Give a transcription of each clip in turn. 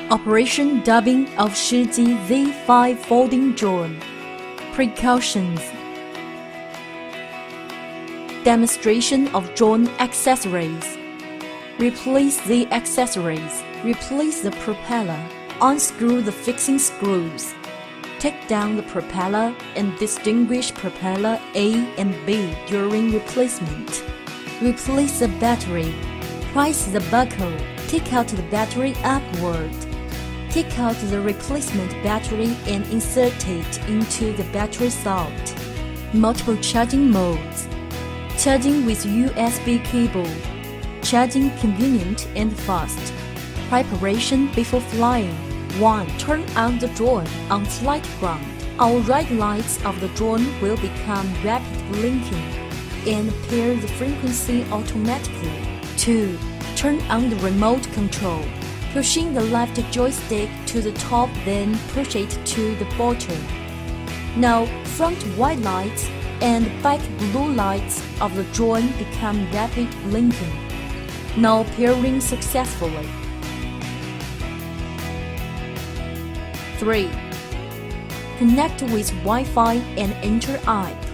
Operation dubbing of Sjrc Z5 folding drone. Precautions. Demonstration of drone accessories. Replace the accessories. Replace the propeller. Unscrew the fixing screws. Take down the propeller and distinguish propeller A and B during replacement. Replace the battery. Price the buckle. Take out the battery upward. Take out the replacement battery and insert it into the battery slot. Multiple charging modes. Charging with USB cable. Charging convenient and fast. Preparation before flying. 1. Turn on the drone on flight ground. Our red lights of the drone will become rapid blinking and pair the frequency automatically. 2. Turn on the remote control. Pushing the left joystick to the top, then push it to the bottom. Now, front white lights and back blue lights of the drone become rapid blinking. Now pairing successfully. 3. Connect with Wi-Fi and enter app.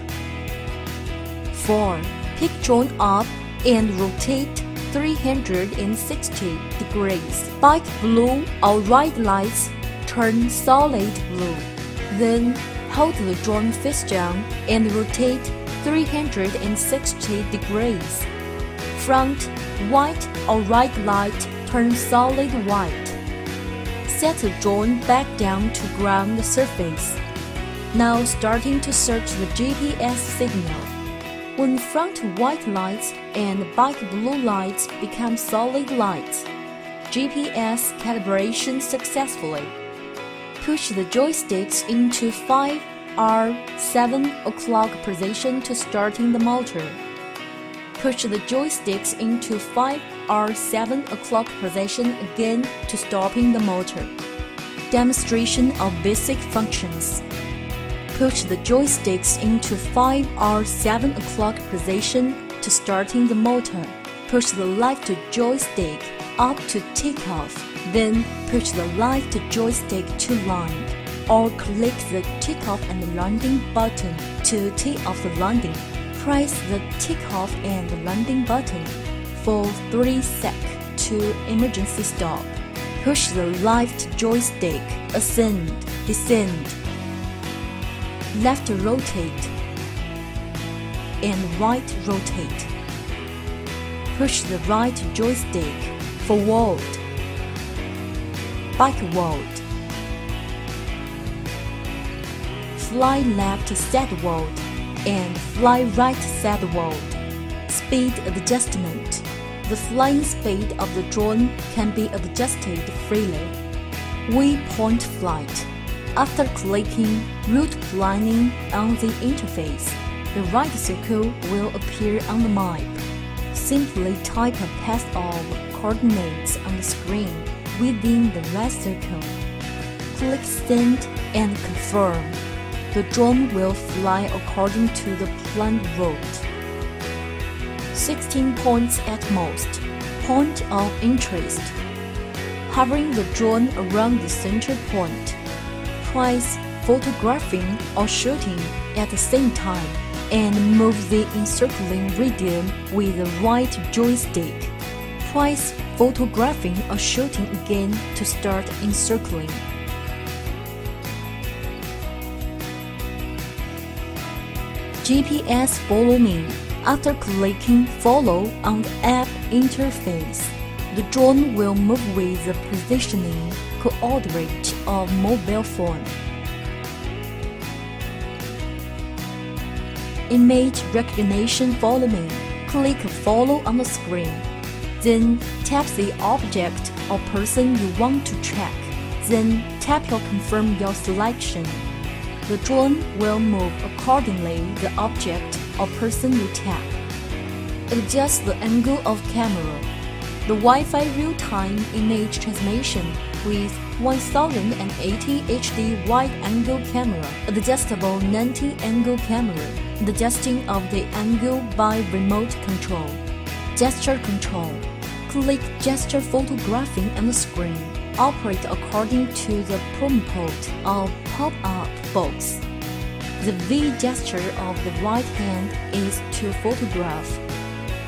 4. Pick drone up and rotate 360 degrees. Back blue or right lights turn solid blue. Then hold the drone face down and rotate 360 degrees. Front white or right light turn solid white. Set the drone back down to ground surface. Now starting to search the GPS signal. When front white lights and back blue lights become solid lights, GPS calibration successfully. Push the joysticks into 5 or 7 o'clock position to starting the motor. Push the joysticks into 5 or 7 o'clock position again to stopping the motor. Demonstration of basic functions. Push the joysticks into 5 or 7 o'clock position to starting the motor. Push the left joystick up to takeoff, then push the left joystick to land, or click the takeoff and landing button to take off the landing. Press the takeoff and landing button for 3 seconds to emergency stop. Push the left joystick, ascend, descend, left rotate, and right rotate. Push the right joystick, forward, backward. Fly left sideward and fly right sideward. Speed adjustment. The flying speed of the drone can be adjusted freely. Waypoint flight. After clicking route planning on the interface, the right circle will appear on the map. Simply type a path of coordinates on the screen within the red circle. Click send and confirm. The drone will fly according to the planned route. 16 points at most. Point of interest. Hovering the drone around the center point. Price photographing or shooting at the same time, and move the encircling radius with the right joystick. Price photographing or shooting again to start encircling. GPS follow me. After clicking follow on the app interface, the drone will move with the positioning coordinate of mobile phone. Image recognition follow me. Click follow on the screen. Then tap the object or person you want to track. Then tap or confirm your selection. The drone will move accordingly the object or person you tap. Adjust the angle of camera. The Wi-Fi real-time image transmission with 1080 HD wide-angle camera, adjustable 90-angle camera, adjusting of the angle by remote control. Gesture control. Click gesture photographing on the screen. operate according to the prompt or pop-up box. The V gesture of the right hand is to photograph,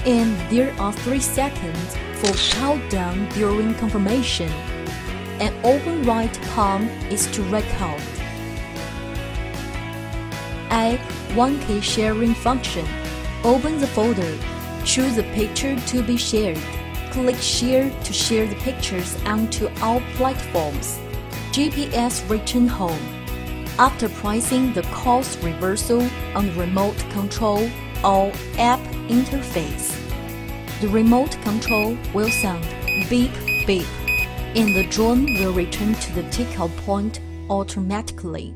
and there are 3 seconds for countdown during confirmation. An open right palm is to record. A 1K sharing function. Open the folder. Choose a picture to be shared. Click Share to share the pictures onto all platforms. GPS return home. After pressing the course reversal on the remote control or app interface, the remote control will sound beep beep, and the drone will return to the takeoff point automatically.